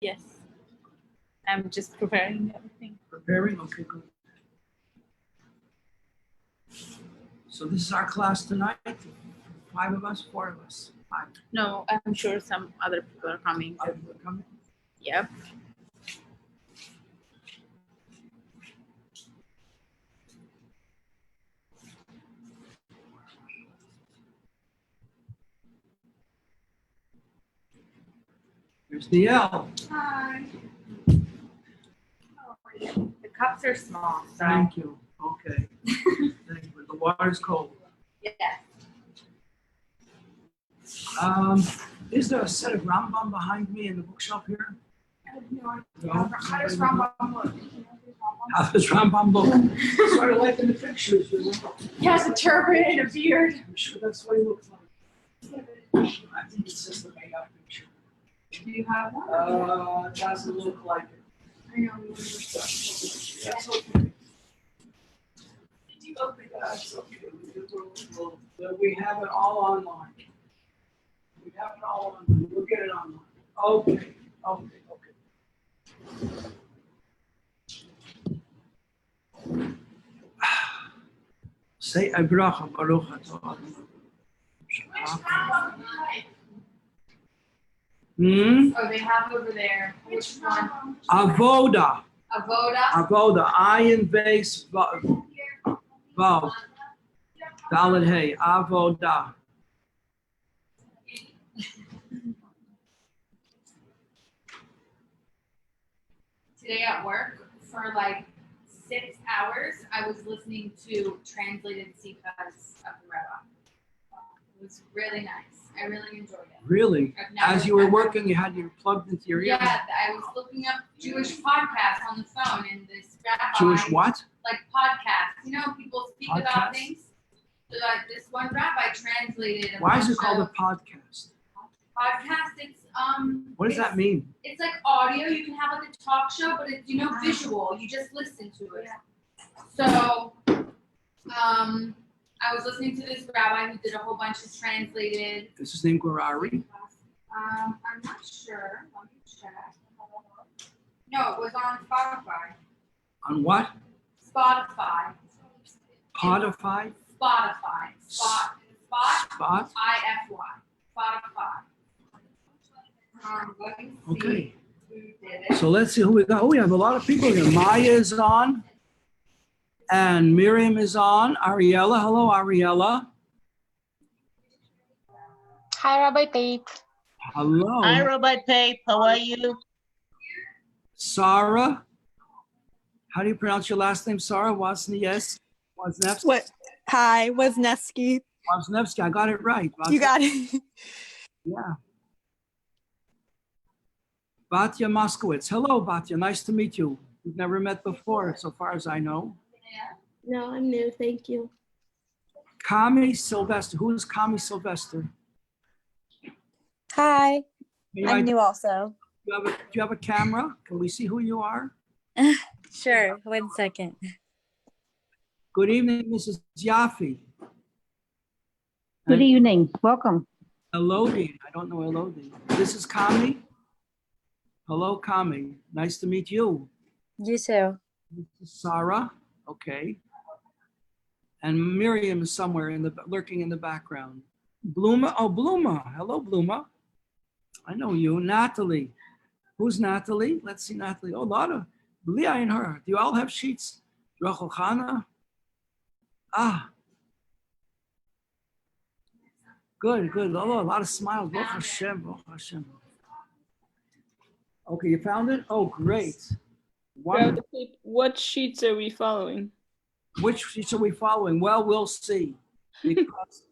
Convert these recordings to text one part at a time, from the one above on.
Yes. I'm just preparing everything. Preparing? Okay, good. So this is our class tonight. 5 of us, 4 of us. 5. No, I'm sure some other people are coming. Other people are coming? Yep. Here's DL. Hi. How are you? The cups are small, so. Thank you. Okay. Thank you. The water's cold. Yeah. Is there a set of Rambam behind me in the bookshelf here? No. How does Rambam look? How does Rambam look? Sort of like in the pictures. He has a turban and a beard. I'm sure that's what he looks like. I think it's just the made-up picture. Do you have one? It doesn't look like it. I know. That's okay. Did you open it? That's okay. We have it all online. We have it all online. We'll get it online. Okay. Say a bracha, Baruch atah. Oh, they have over there. Which one? Avoda. Avoda. Ayin base vav. Daled hey. Avoda. Today at work, for like 6 hours, I was listening to translated Sichos of the Rabbi. It was really nice. I really enjoyed it. Really? I've never- As you were working, you had your plugged into your ear. Yeah, I was looking up Jewish podcasts on the phone, and this rabbi. Jewish what? Like podcasts. You know, people speak about Podcasts? things. So this one rabbi translated. Why is it called a podcast? podcast? It's What does that mean? It's like audio. You can have like a talk show, but it's visual. You just listen to it. So, I was listening to this rabbi who did a whole bunch of translated. Is his name Gurari? I'm not sure. Let me check. No, it was on Spotify. On what? Spotify. Podify? Spotify. Spot. Spot? I-F-Y. Spotify. Let me see Okay. who did it. So let's see who we got. Oh, we have a lot of people here. Maya is on. And Miriam is on. Ariella. Hello, Ariella. Hi, Rabbi Pape. Hello. Hi, Rabbi Pape. How are you? Sarah. How do you pronounce your last name, Sarah? Wozniewski? What? Hi, Wozniewski. Wozniewski. I got it right. You got it. Yeah. Batya Moskowitz. Hello, Batya. Nice to meet you. We've never met before, so far as I know. No, I'm new. Thank you. Kami Sylvester. Who is Kami Sylvester? Hi, May I'm new also. Do you have a camera? Can we see who you are? Sure, 1 second. Good evening, Mrs. Yaffe. Good evening. Welcome. Elodie. I don't know Elodie. This is Kami. Hello, Kami. Nice to meet you. You too. This is Sarah. Okay. And Miriam is somewhere lurking in the background. Bluma. Oh, Bluma. Hello, Bluma. I know you. Natalie. Who's Natalie? Let's see, Natalie. Oh, a lot of Leah and her. Do you all have sheets? Rachel Chana. Ah. Good. Oh, a lot of smiles. Baruch Hashem. Baruch Hashem. Okay, you found it? Oh, great. Wonderful. What sheets are we following? Which sheets are we following? Well, we'll see.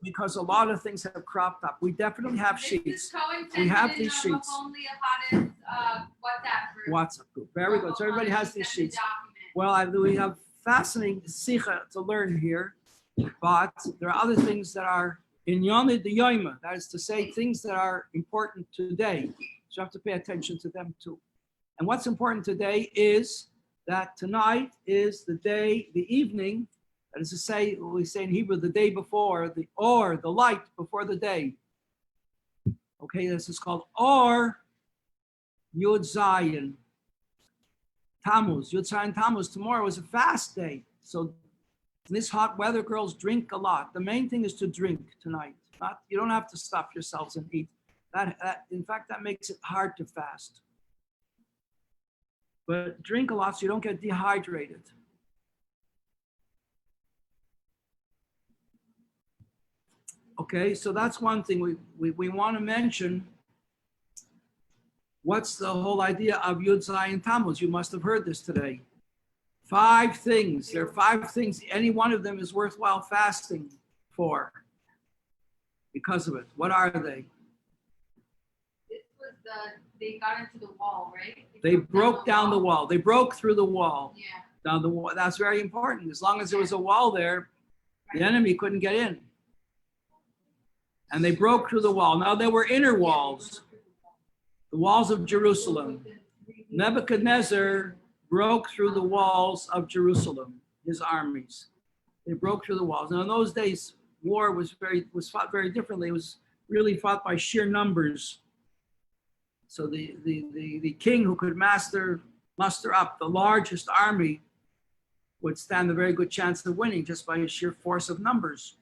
Because a lot of things have cropped up. We definitely have sheets. We have these sheets. WhatsApp group. Very good. So everybody has these sheets. Well, we have fascinating sikha to learn here, but there are other things that are in Yom Yoma. That is to say, things that are important today. So you have to pay attention to them too. And what's important today is that tonight is the day, the evening, that is to say, we say in Hebrew, the day before, the light before the day. Okay, this is called Or Yud Zayin Tammuz. Yud Zayin Tammuz. Tomorrow is a fast day. So in this hot weather, girls, drink a lot. The main thing is to drink tonight. You don't have to stuff yourselves and eat. In fact, that makes it hard to fast. But drink a lot so you don't get dehydrated. Okay, so that's one thing we want to mention. What's the whole idea of Yud Zayin Tammuz? You must have heard this today. 5 things. There are 5 things. Any one of them is worthwhile fasting for because of it. What are they? This was they got into the wall, right? They broke down the wall. They broke through the wall. Yeah. Down the wall. That's very important. As long as there was a wall there, the enemy couldn't get in. And they broke through the wall. Now there were inner walls, the walls of Jerusalem. Nebuchadnezzar broke through the walls of Jerusalem, his armies. They broke through the walls. Now in those days, war was fought very differently. It was really fought by sheer numbers. So the king who could muster up the largest army would stand a very good chance of winning just by sheer force of numbers.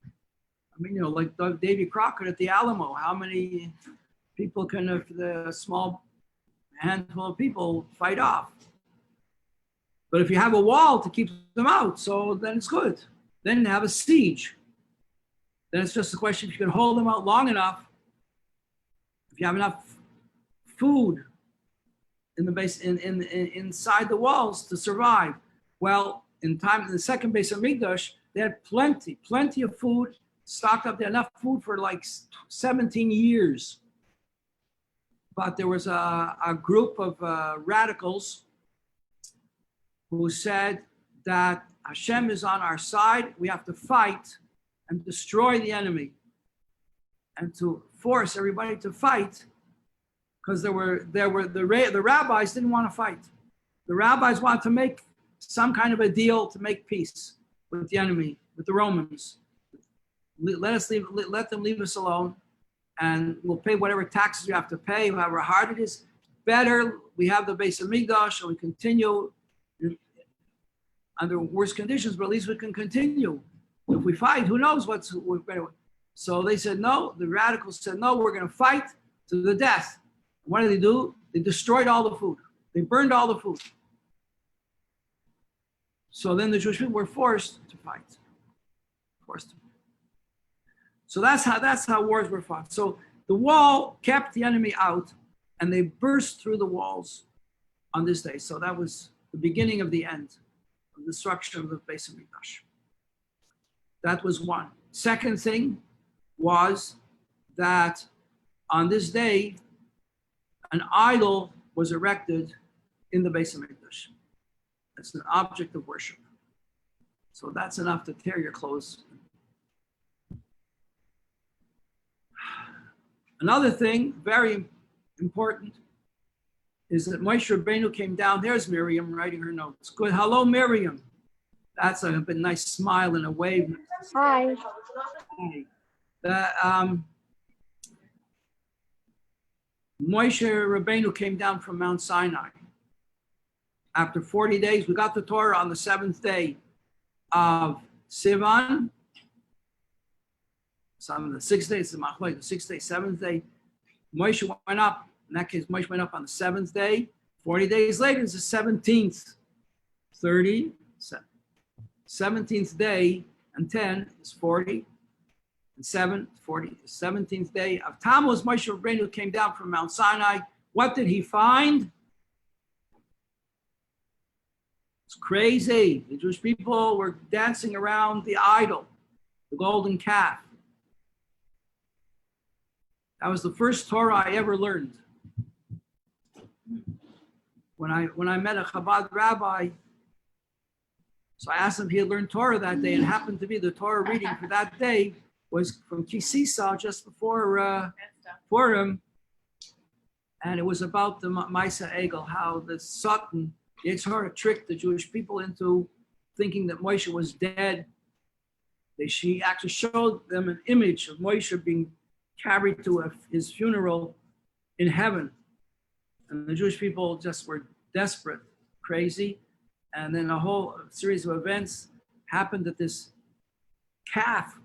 I mean, like Davy Crockett at the Alamo, how many people can the small handful of people fight off? But if you have a wall to keep them out, so then it's good. Then have a siege. Then it's just a question if you can hold them out long enough, if you have enough food in the base inside the walls to survive. Well, in the second base of Mikdash, they had plenty of food stocked up. They had enough food for like 17 years. But there was a group of radicals who said that Hashem is on our side. We have to fight and destroy the enemy and to force everybody to fight, because the rabbis didn't want to fight. The rabbis wanted to make some kind of a deal to make peace with the enemy, with the Romans. Let them leave us alone, and we'll pay whatever taxes we have to pay, however hard it is. Better we have the base of Mikdash and we continue under worse conditions, but at least we can continue. If we fight, who knows what's we're going to. So they said no. The radicals said no. We're going to fight to the death. What did they do? They destroyed all the food. They burned all the food. So then the Jewish people were forced to fight. So that's how wars were fought. So the wall kept the enemy out, and they burst through the walls on this day. So that was the beginning of the end of the destruction of the base of Mikdash. That was one. Second thing was that on this day, an idol was erected in the base of Mikdash. It's an object of worship. So that's enough to tear your clothes. Another thing, very important, is that Moshe Rabbeinu came down. There's Miriam writing her notes. Good. Hello, Miriam. That's a nice smile and a wave. Hi. Moshe Rabbeinu came down from Mount Sinai. After 40 days, we got the Torah on the 7th day of Sivan. So on the 6th day, it's the Machlokes, the 6th day, 7th day. Moshe went up. In that case, Moshe went up on the 7th day. 40 days later is the 17th. 30, 17th day and 10 is 40. And 7, 40. The 17th day of Tammuz, Moshe Rabbeinu came down from Mount Sinai. What did he find? It's crazy. The Jewish people were dancing around the idol, the golden calf. That was the first Torah I ever learned. When I met a Chabad rabbi, so I asked him if he had learned Torah that day, and it happened to be the Torah reading for that day was from Kisisa just before Purim, and it was about the Maisa Egel, how the Satan, the Yitzhak, tricked the Jewish people into thinking that Moshe was dead. She actually showed them an image of Moshe being carried to his funeral in heaven. And the Jewish people just were desperate, crazy. And then a whole series of events happened that this calf,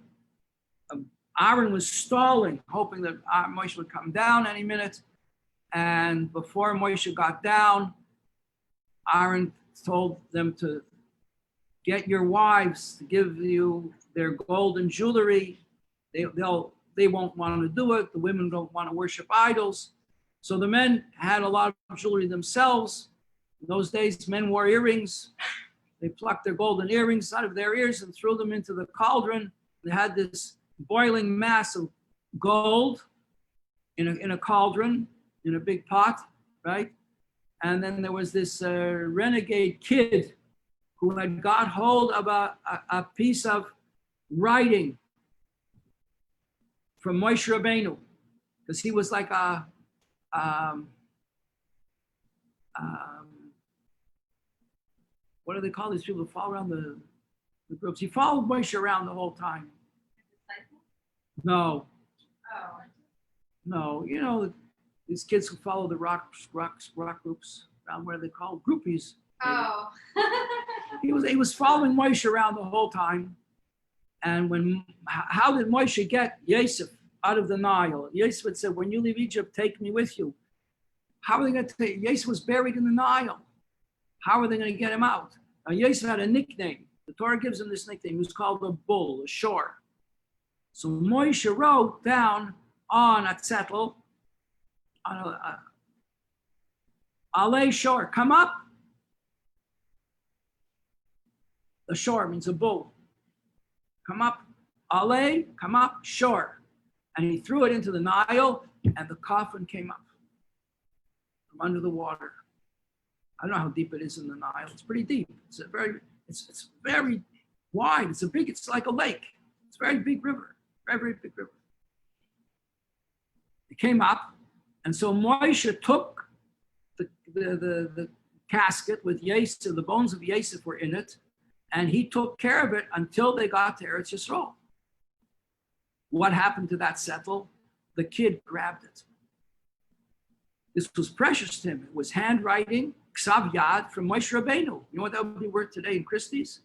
Aaron was stalling, hoping that Moshe would come down any minute. And before Moshe got down, Aaron told them to get your wives to give you their gold and jewelry. They won't want to do it. The women don't want to worship idols. So the men had a lot of jewelry themselves. In those days, men wore earrings. They plucked their golden earrings out of their ears and threw them into the cauldron. They had this boiling mass of gold in a cauldron, in a big pot, right? And then there was this renegade kid who had got hold of a piece of writing from Moshe Rabbeinu, because he was like what do they call these people who follow around the groups? He followed Moshe around the whole time. No. Oh. No, you know, these kids who follow the rock groups around, what are they called? Groupies. Oh. He was following Moshe around the whole time. And how did Moshe get Yosef out of the Nile? Yosef had said, when you leave Egypt, take me with you. How are they going to take, Yosef was buried in the Nile. How are they going to get him out? Now, Yosef had a nickname. The Torah gives him this nickname. He was called a bull, a shore. So Moshe wrote down on a zettel, on a Alei shore, come up. The shore means a bull. Come up, Alei, come up, shore. And he threw it into the Nile, and the coffin came up from under the water. I don't know how deep it is in the Nile. It's pretty deep. It's very wide. It's like a lake. It's a very big river, very big river. It came up, and so Moshe took the casket with Yosef, the bones of Yosef were in it, and he took care of it until they got to Eretz Yisrael. What happened to that settle? The kid grabbed it. This was precious to him. It was handwriting, Ksav Yad from Moshe Rabbeinu. You know what that would be worth today in Christie's?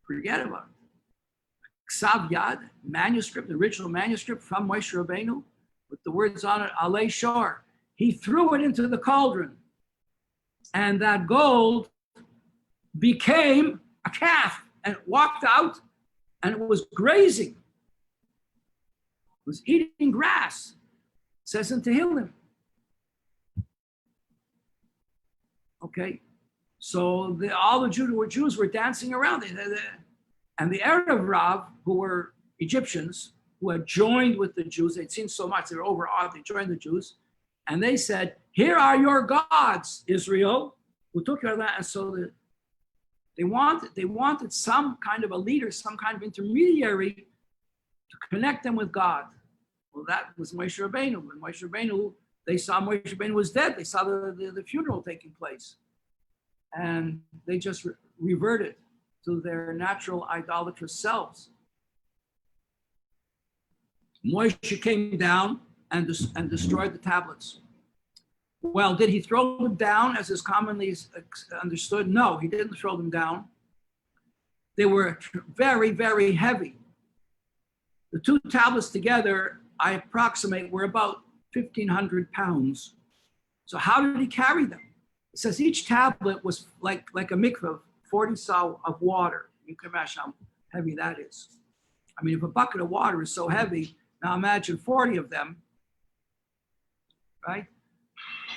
Forget about it. Ksav Yad, manuscript, original manuscript from Moshe Rabbeinu with the words on it, Alei Shor. He threw it into the cauldron, and that gold became a calf, and it walked out, and it was grazing. It was eating grass. It says in Tehillim. Okay, so all the Jews were dancing around it. And the Arab Rav, who were Egyptians, who had joined with the Jews, they'd seen so much, they were overawed, they joined the Jews, and they said, here are your gods, Israel, who took your land. And so they wanted some kind of a leader, some kind of intermediary to connect them with God. Well, that was Moshe Rabbeinu. When Moshe Rabbeinu, they saw Moshe Rabbeinu was dead. They saw the funeral taking place. And they just reverted to their natural idolatrous selves. Moshe came down and destroyed the tablets. Well, did he throw them down as is commonly understood? No, he didn't throw them down. They were very, very heavy. The two tablets together, I approximate, were about 1,500 pounds. So how did he carry them? It says each tablet was like a mikveh, 40 saw of water. You can imagine how heavy that is. I mean, if a bucket of water is so heavy, now imagine 40 of them, right?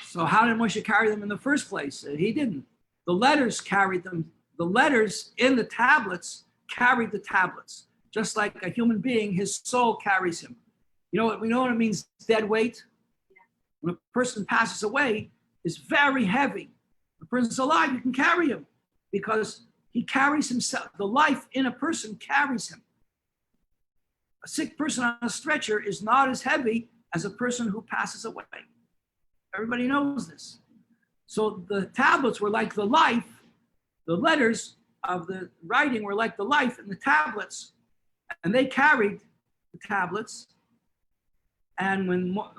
So how did Moshe carry them in the first place? He didn't. The letters carried them. The letters in the tablets carried the tablets. Just like a human being, his soul carries him. You know what it means, dead weight? When a person passes away, it's very heavy. The person's alive, you can carry him because he carries himself. The life in a person carries him. A sick person on a stretcher is not as heavy as a person who passes away. Everybody knows this. So the tablets were like the life. The letters of the writing were like the life in the tablets, and they carried the tablets. And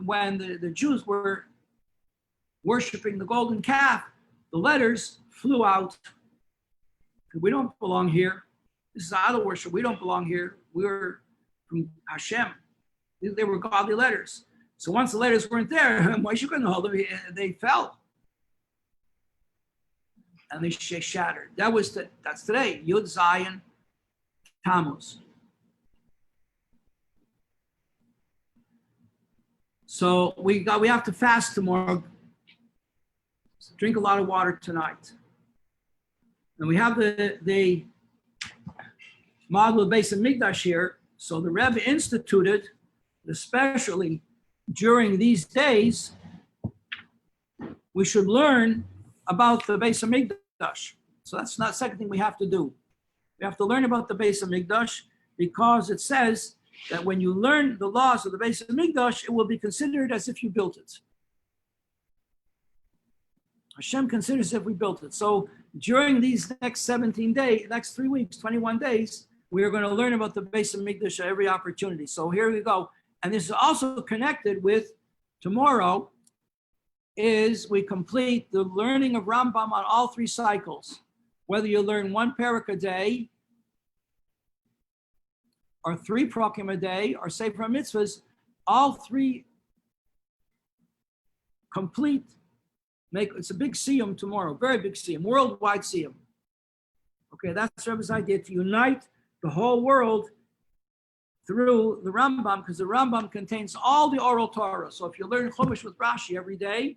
when the Jews were worshiping the golden calf, the letters flew out. We don't belong here. This is idol worship. We don't belong here. We're from Hashem. They were godly letters. So once the letters weren't there, Moshe couldn't hold them. They fell. And they shattered. That's today. Yud Zayin Tammuz. So we have to fast tomorrow. Drink a lot of water tonight. And we have the model of Beis Hamikdash here. So the Rebbe instituted, especially during these days, we should learn about the Beis Hamikdash. So that's not the second thing we have to do. We have to learn about the Beis Hamikdash because it says that when you learn the laws of the Beis Hamikdash, it will be considered as if you built it. Hashem considers if we built it. So during these next 17 days, next 3 weeks, 21 days, we are going to learn about the Beis Hamikdash at every opportunity. So here we go. And this is also connected with tomorrow is we complete the learning of Rambam on all 3 cycles. Whether you learn 1 parak a day, or 3 prakim a day, or Sefer Mitzvahs, all 3 complete. It's a big siyum tomorrow, very big siyum, worldwide siyum. Okay, that's Rebbe's idea, to unite the whole world through the Rambam, because the Rambam contains all the oral Torah. So if you learn Chumash with Rashi every day,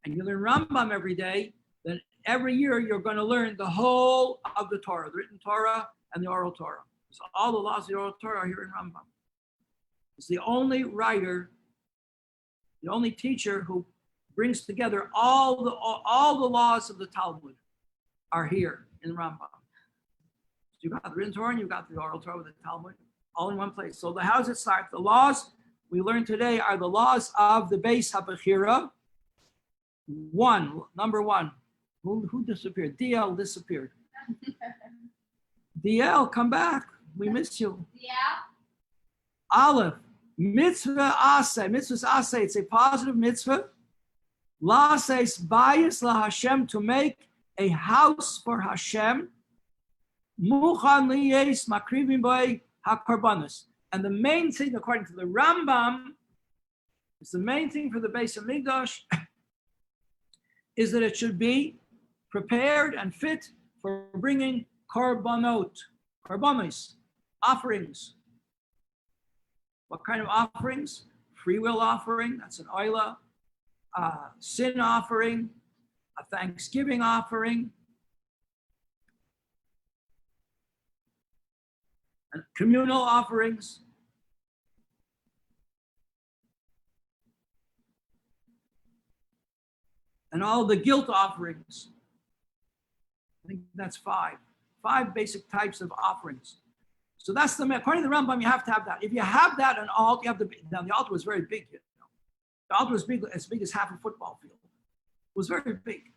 and you learn Rambam every day, then every year you're going to learn the whole of the Torah, the written Torah and the oral Torah. So all the laws of the oral Torah are here in Rambam. It's the only writer, the only teacher who brings together all the laws of the Talmud are here in Rambam. So you've got the written Torah and you've got the oral Torah with the Talmud all in one place. So how does it start? The laws we learned today are the laws of the Beis HaBechira. Number one. Who disappeared? DL disappeared. DL, come back. We missed you. Yeah. Aleph, mitzvah aseh. Mitzvah aseh, it's a positive mitzvah. La says bias la Hashem, to make a house for Hashem. Muchan liyes makrivim boy hakarbanos. And the main thing, according to the Rambam, is the main thing for the Beis Hamikdash is that it should be prepared and fit for bringing korbanos, offerings. What kind of offerings? Free will offering, that's an oila. Sin offering, a thanksgiving offering, and communal offerings. And all the guilt offerings. I think that's 5 basic types of offerings. So that's according to the Rambam, you have to have that. If you have that, an altar, you have to. Now the altar was very big. The altar was big, as big as half a football field. It was very big.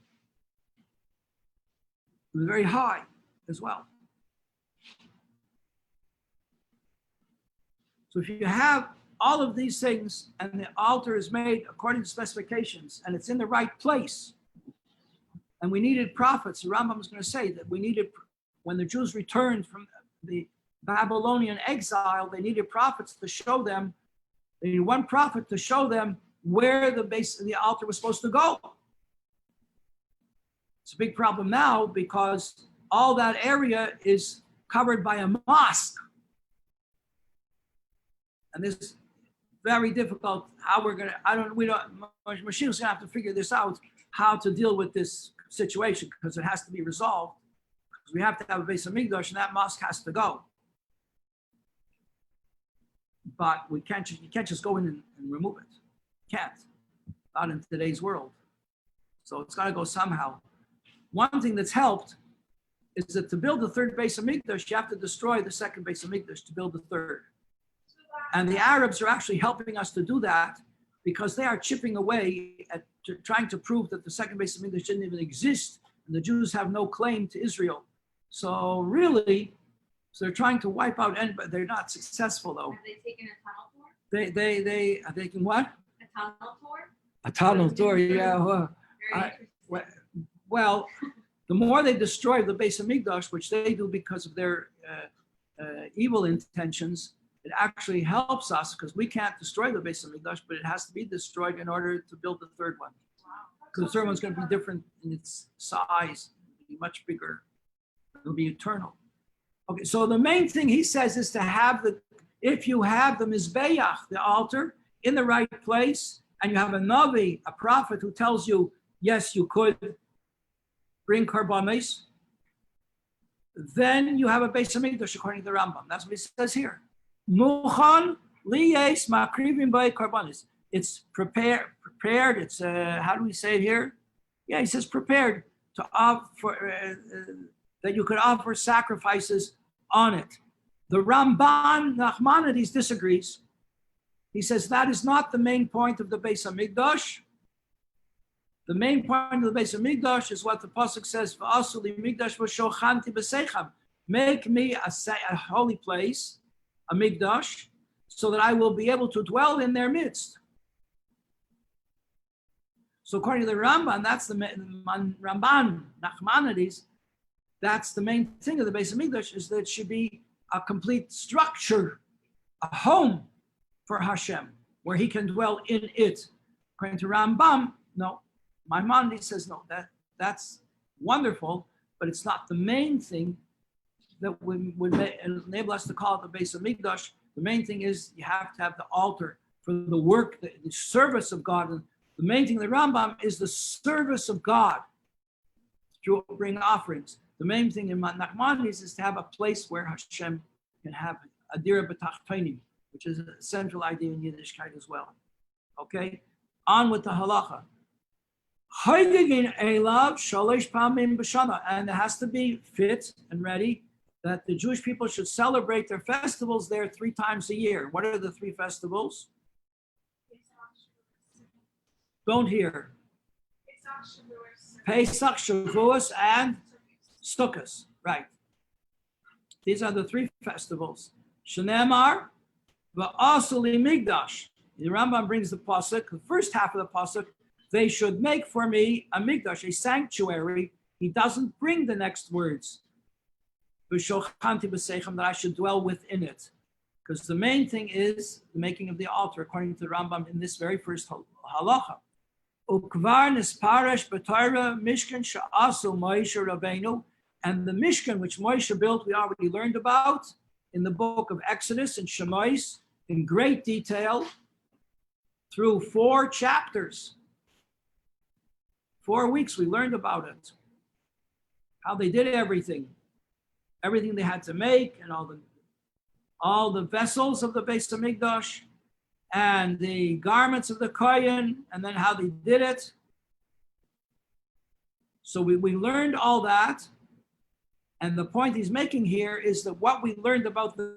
It was very high as well. So if you have all of these things and the altar is made according to specifications and it's in the right place, and we needed prophets, the Rambam is going to say that we needed, when the Jews returned from the Babylonian exile, they needed prophets to show them, they needed 1 prophet to show them where the base of the altar was supposed to go. It's a big problem now because all that area is covered by a mosque. And this is very difficult how we're going to, Mashiach's going to have to figure this out, how to deal with this situation, because it has to be resolved. Because we have to have a Beis Hamikdash and that mosque has to go. But you can't just go in and remove it. Can't, not in today's world. So it's got to go somehow. One thing that's helped is that to build the 3rd Beis Hamikdash, you have to destroy the 2nd Beis Hamikdash to build the 3rd. And the Arabs are actually helping us to do that because they are chipping away at trying to prove that the 2nd Beis Hamikdash didn't even exist and the Jews have no claim to Israel. So really, they're trying to wipe out, but they're not successful though. Have they taken a tunnel tour? They are taking what? A tunnel tour? A tunnel tour, yeah. Very interesting. Well, the more they destroy the Beis Hamikdash, which they do because of their evil intentions, it actually helps us because we can't destroy the Beis Hamikdash, but it has to be destroyed in order to build the third one. Because the third one's going to be different in its size, it'll be much bigger. It'll be eternal. Okay, so the main thing he says is to have if you have the Mizbeach, the altar, in the right place, and you have a Navi, a prophet who tells you, yes, you could bring karbanos, then you have a Beis Hamikdash according to the Rambam. That's what he says here. Muchan liyes makrivim by karbanos. It's prepared. It's how do we say it here? Yeah, he says prepared to offer that you could offer sacrifices on it. The Ramban Nachmanides disagrees. He says that is not the main point of the Beis Hamikdash. The main point of the Beis Hamikdash is what the pasuk says: "V'asu li mikdash v'shochanti b'seicham." Make me a holy place, a mikdash, so that I will be able to dwell in their midst. So according to the Ramban, that's the Ramban Nachmanides. That's the main thing of the Beis Hamikdash, is that it should be a complete structure, a home for Hashem, where he can dwell in it. According to Rambam, no. Maimonides says, no, that's wonderful, but it's not the main thing that would enable us to call it the Beis Hamikdash. The main thing is you have to have the altar for the work, the service of God. And the main thing of the Rambam is the service of God to bring offerings. The main thing in Nachmanides is to have a place where Hashem can have a dira b'tachtonim, which is a central idea in Yiddishkeit as well. Okay, on with the halacha. And it has to be fit and ready that the Jewish people should celebrate their festivals there 3 times a year. What are the 3 festivals? Don't hear. Pesach, Shavuos, and Sukkot. Right. These are the 3 festivals. Shenemar, v'asu li migdash. The Rambam brings the pasuk, the first half of the pasuk. They should make for me a mikdash, a sanctuary. He doesn't bring the next words. That I should dwell within it. Because the main thing is the making of the altar, according to the Rambam in this very first halacha. And the Mishkan, which Moshe built, we already learned about in the book of Exodus and Shemais in great detail through 4 chapters. 4 weeks we learned about it, how they did everything they had to make, and all the vessels of the Beis Hamikdash, and the garments of the Kohen, and then how they did it. So we learned all that, and the point he's making here is that what we learned about the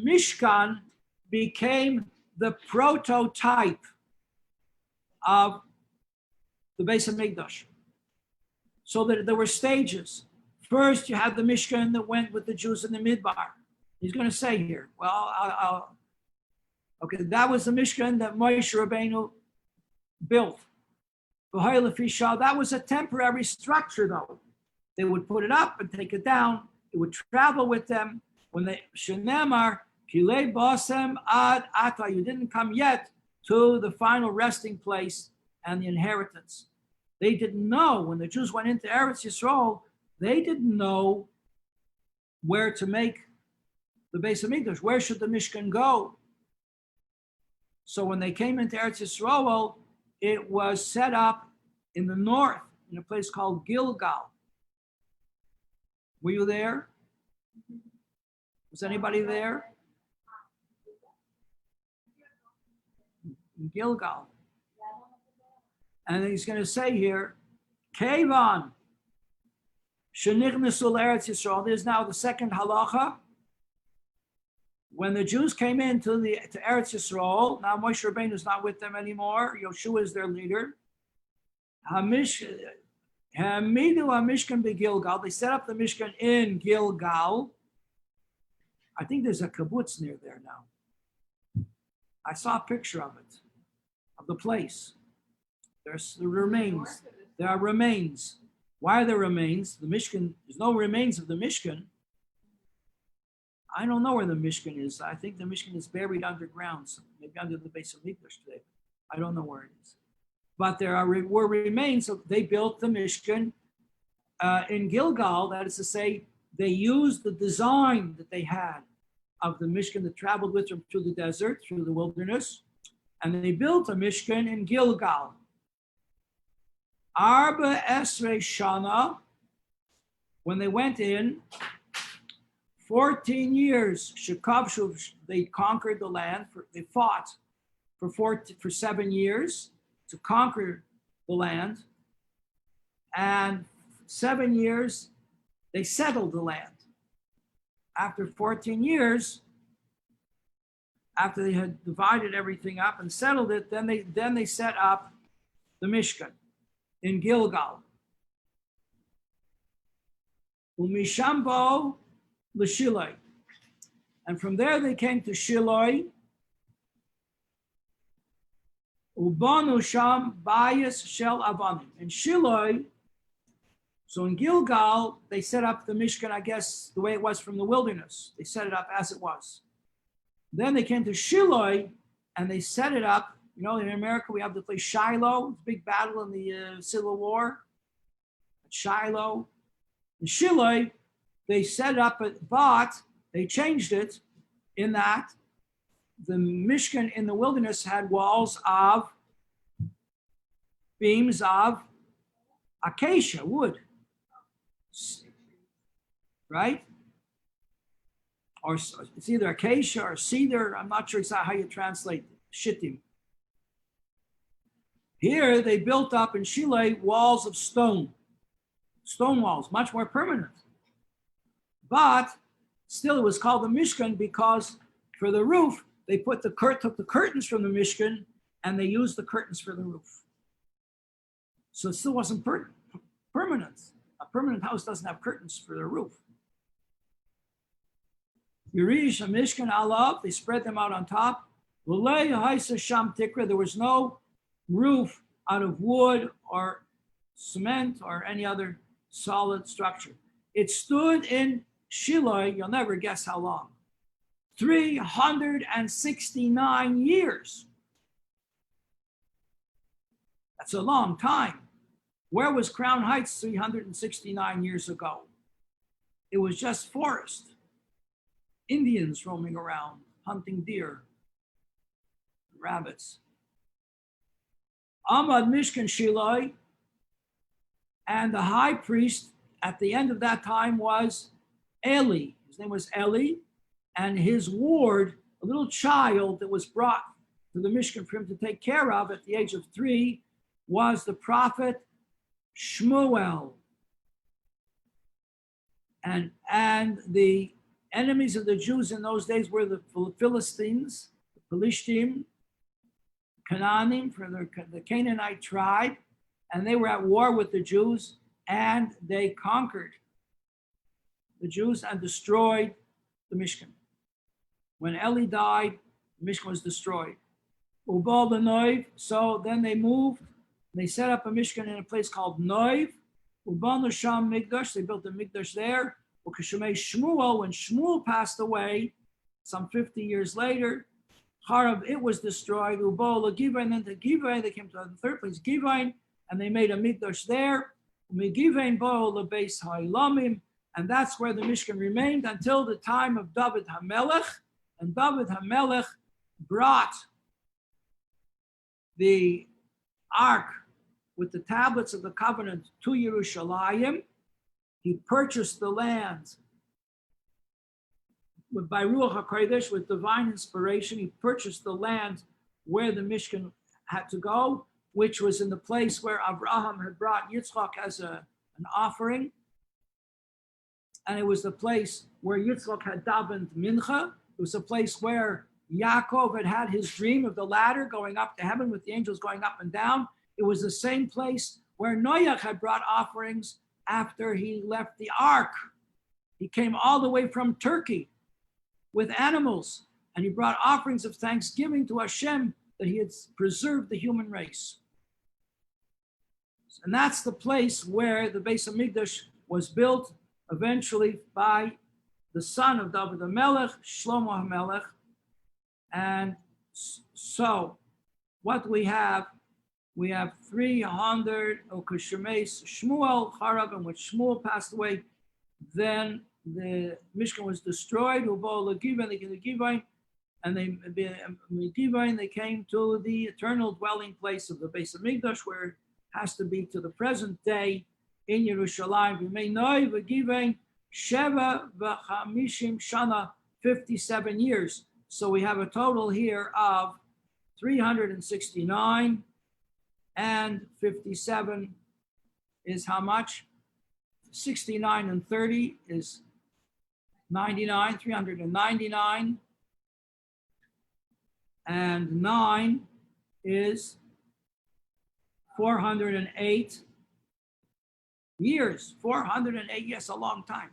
Mishkan became the prototype of the Beis Hamikdash. So that there were stages. First, you had the Mishkan that went with the Jews in the Midbar. He's going to say here, well, okay, that was the Mishkan that Moshe Rabbeinu built. That was a temporary structure, though. They would put it up and take it down. It would travel with them. When they Shenemar, Kilei Basem Ad Ata, you didn't come yet to the final resting place and the inheritance. They didn't know when the Jews went into Eretz Yisrael, they didn't know where to make the Beis Hamikdash. Where should the Mishkan go? So when they came into Eretz Yisrael, it was set up in the north in a place called Gilgal. Were you there? Was anybody there? In Gilgal. And he's going to say here, Kevan, Shenichnesu Eretz Yisrael. There's now the second halacha. When the Jews came into to Eretz Yisrael, now Moshe Rabbeinu is not with them anymore. Yoshua is their leader. Hamidu HaMishkan beGilgal. They set up the Mishkan in Gilgal. I think there's a kibbutz near there now. I saw a picture of it, of the place. There's the remains. there are remains. Why are there remains? The Mishkan, there's no remains of the Mishkan. I don't know where the Mishkan is. I think the Mishkan is buried underground, so maybe under the base of Mikdash today. I don't know where it is. But there were remains. So they built the Mishkan in Gilgal. That is to say, they used the design that they had of the Mishkan that traveled with them through the desert, through the wilderness, and they built a Mishkan in Gilgal. Arba Esrei Shana, when they went in, 14 years, Shekavshu, they conquered the land. They fought for 7 years to conquer the land. And 7 years, they settled the land. After 14 years, after they had divided everything up and settled it, then they set up the Mishkan in Gilgal. Umishambo l'Shiloi. And from there they came to Shiloi. Ubanu sham bayis shel avanim. In Shiloi, so in Gilgal, they set up the Mishkan, I guess, the way it was from the wilderness. They set it up as it was. Then they came to Shiloi, and they set it up. You know, in America, we have the place Shiloh, big battle in the Civil War. At Shiloh. In Shiloi, they set up, but they changed it in that the Mishkan in the wilderness had walls of beams of acacia wood, right? Or it's either acacia or cedar. I'm not sure exactly how you translate shittim. Here they built up in Shiloi walls of stone walls, much more permanent. But still, it was called the Mishkan because for the roof they took the curtains from the Mishkan and they used the curtains for the roof. So it still wasn't permanent. A permanent house doesn't have curtains for the roof. Yirish, a Mishkan alav, they spread them out on top. There was no roof out of wood or cement or any other solid structure. It stood in Shiloi, you'll never guess how long. 369 years. That's a long time. Where was Crown Heights 369 years ago? It was just forest. Indians roaming around, hunting deer, rabbits. Ahmad Mishkan Shiloi, and the high priest at the end of that time was Eli. His name was Eli, and his ward, a little child that was brought to the Mishkan for him to take care of at the age of 3, was the prophet Shmuel. And the enemies of the Jews in those days were the Philistines, the Pelishtim, Canaanim, for the Canaanite tribe, and they were at war with the Jews, and they conquered the Jews and destroyed the Mishkan. When Eli died, the Mishkan was destroyed. Ubal the Noiv, so then they moved, they set up a Mishkan in a place called Noiv. Ubal Sham Mikdash, they built a Mikdash there. Shmuel, when Shmuel passed away, some 50 years later, Harav, it was destroyed. Ubal Givain, and then to Givain, they came to the third place, Givain, and they made a Mikdash there. Givain Bo LeBeis Ha'ilamim, and that's where the Mishkan remained until the time of David HaMelech. And David HaMelech brought the ark with the tablets of the covenant to Yerushalayim. He purchased the land by Ruach HaKodesh with divine inspiration. He purchased the land where the Mishkan had to go, which was in the place where Abraham had brought Yitzchak as an offering. And it was the place where Yitzchak had davened mincha. It was a place where Yaakov had his dream of the ladder going up to heaven with the angels going up and down. It was the same place where Noach had brought offerings after he left the ark. He came all the way from Turkey with animals, and he brought offerings of thanksgiving to Hashem that he had preserved the human race. And that's the place where the Beis Hamikdash was built eventually by the son of David HaMelech, Shlomo HaMelech. And so what we have 300 Okashemes Shmuel Charav, in which Shmuel passed away. Then the Mishkan was destroyed, and they came to the eternal dwelling place of the Beis Hamikdash, where it has to be to the present day in Yerushalayim. Sheva v'chamishim shana, 57 years. So we have a total here of 369, and 57 is how much? 69 and 30 is 99, 399. And 9 is 408 years. 408 years, a long time.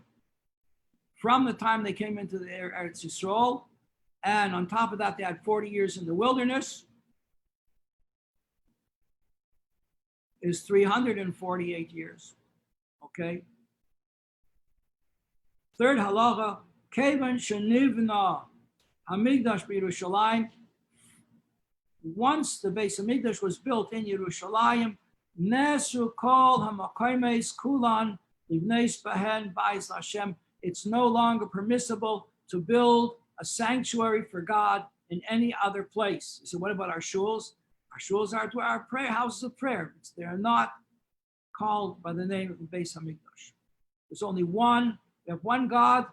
From the time they came into the Eretz Yisrael, and on top of that, they had 40 years in the wilderness, is 348 years. Okay. Third halacha, Kevan Shenivna Hamikdash b'Yerushalayim. Once the Beis Hamikdash was built in Yerushalayim, Nesru Kol Hamakaimes Kulan Livneis Bahen Bais Hashem. It's no longer permissible to build a sanctuary for God in any other place. So what about our shuls? Our shuls are to our prayer houses of prayer. They are not called by the name of the Beis Hamikdash. There's only one. We have one God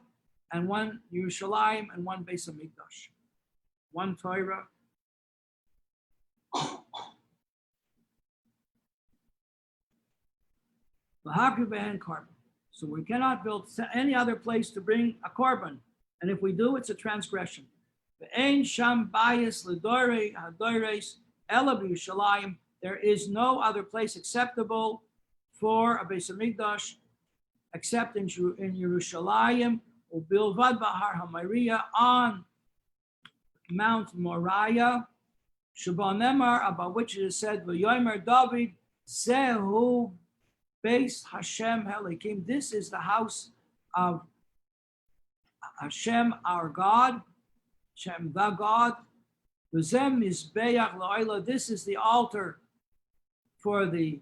and one Yerushalayim and one Beis Hamikdash. One Torah. So we cannot build any other place to bring a korban, and if we do, it's a transgression. There is no other place acceptable for a Beis Hamikdash except in Yerushalayim, ubilvad b'har haMoriah, on Mount Moriah, Shabbat Nemar, about which it is said, V'yomer David, Zehu Beis Hashem Helikim. This is the house of Hashem, our God, Hashem, the God. V'zem Mizbeach La'olah. This is the altar for the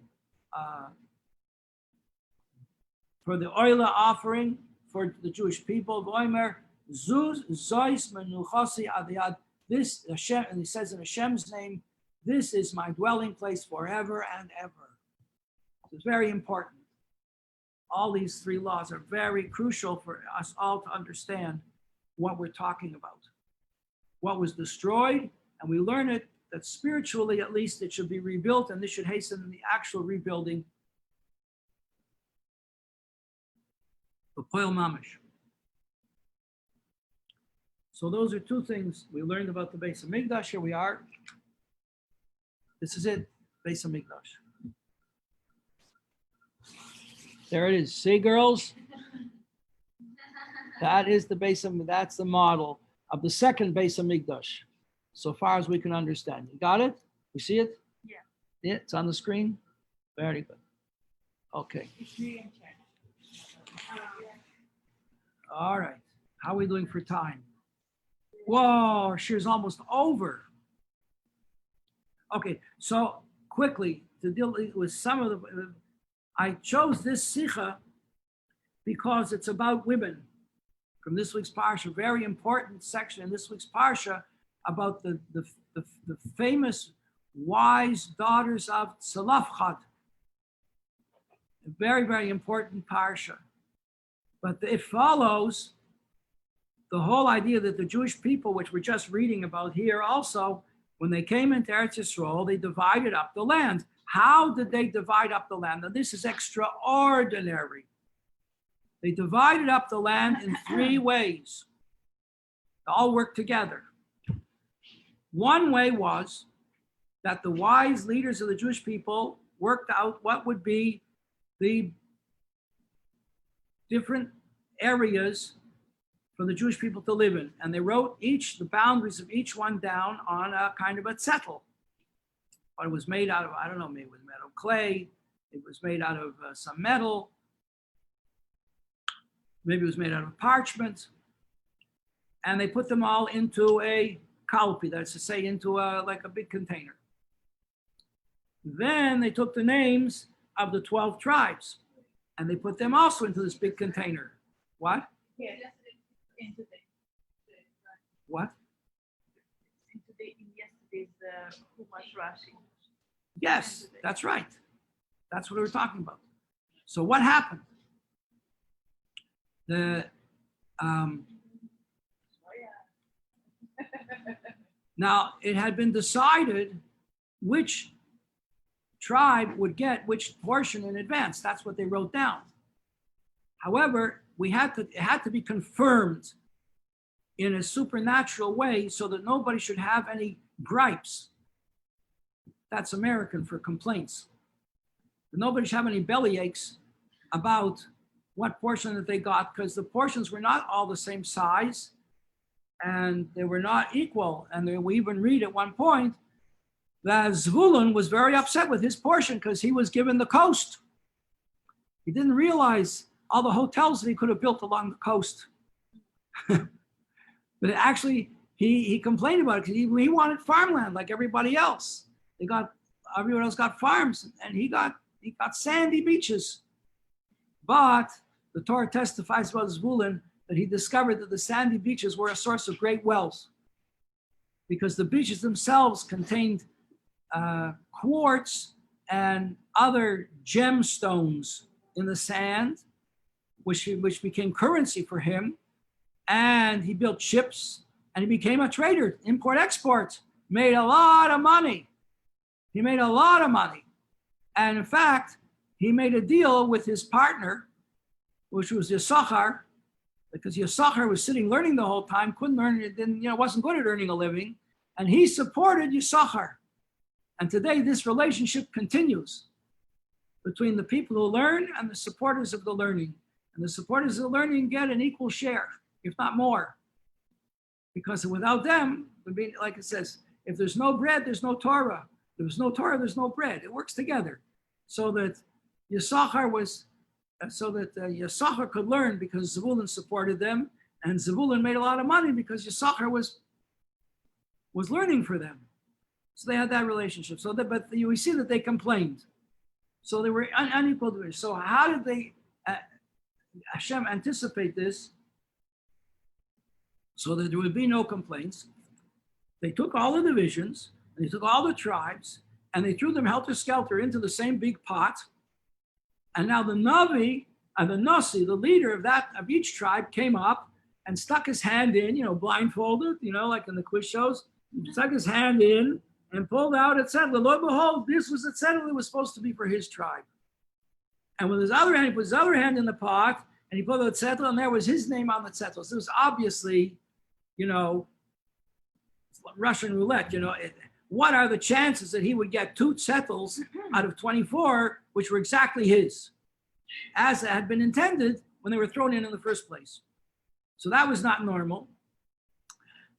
oila offering for the Jewish people. V'omer Zuz Zois Menuchasi Adiyad. This Hashem, and he says in Hashem's name, this is my dwelling place forever and ever. It's very important. All these three laws are very crucial for us all to understand what we're talking about. What was destroyed, and we learn it that spiritually, at least, it should be rebuilt, and this should hasten the actual rebuilding. The Poil Mamish. So those are two things we learned about the Beis Hamikdash. Here we are. This is it, Beis Hamikdash. There it is. See, girls? That is the Beis Hamikdash. That's the model of the second Beis Hamikdash, so far as we can understand. You got it? You see it? Yeah. Yeah, it's on the screen? Very good. Okay. All right. How are we doing for time? Whoa, she's almost over. Okay, so quickly to deal with some of the, I chose this Sikha because it's about women. From this week's Parsha, very important section in this week's Parsha about the famous wise daughters of Tzalafchad. A very, very important Parsha. But it follows the whole idea that the Jewish people, which we're just reading about here also, when they came into Eretz Yisrael, they divided up the land. How did they divide up the land? Now, this is extraordinary. They divided up the land in three ways. They all worked together. One way was that the wise leaders of the Jewish people worked out what would be the different areas for the Jewish people to live in. And they wrote the boundaries of each one down on a kind of a zettel. But it was made out of, I don't know, maybe it was made of clay, It was made out of some metal. Maybe it was made out of parchment. And they put them all into a kalpi, that's to say, into like a big container. Then they took the names of the 12 tribes and they put them also into this big container. What? Yes. Into the What? in yesterday's Chumash Rashi. Yes, that's right. That's what we were talking about. So what happened? Now it had been decided which tribe would get which portion in advance. That's what they wrote down. However, it had to be confirmed in a supernatural way so that nobody should have any gripes. That's American for complaints. Nobody should have any belly aches about what portion that they got, because the portions were not all the same size and they were not equal. And we even read at one point that Zvulun was very upset with his portion because he was given the coast. He didn't realize all the hotels that he could have built along the coast. But actually, he complained about it because he wanted farmland like everybody else. Everyone else got farms, and he got sandy beaches. But the Torah testifies about Zvulun that he discovered that the sandy beaches were a source of great wealth because the beaches themselves contained quartz and other gemstones in the sand, which became currency for him. And he built ships and he became a trader, import-export, made a lot of money. He made a lot of money. And in fact, he made a deal with his partner, which was Yisachar, because Yisachar was sitting learning the whole time, couldn't learn, wasn't good at earning a living. And he supported Yisachar. And today this relationship continues between the people who learn and the supporters of the learning. And the supporters of the learning get an equal share, if not more. Because without them, like it says, if there's no bread, there's no Torah. If there's no Torah, there's no bread. It works together. So that Yisachar could learn because Zvulun supported them, and Zvulun made a lot of money because Yisachar was learning for them. So they had that relationship. But we see that they complained. So they were unequal divisions. So how did Hashem anticipate this so that there would be no complaints? They took all the divisions, they took all the tribes, and they threw them helter-skelter into the same big pot. And now the Navi and the Nasi, the leader of each tribe, came up and stuck his hand in, blindfolded, like in the quiz shows, stuck his hand in and pulled out a tzedel. Lo behold, this was a tzedel that was supposed to be for his tribe. And with his other hand, he put his other hand in the pot and he pulled out the tzedel, and there was his name on the tzedel. So it was obviously, Russian roulette, what are the chances that he would get 2 tzedels out of 24, which were exactly his, as it had been intended when they were thrown in the first place. So that was not normal.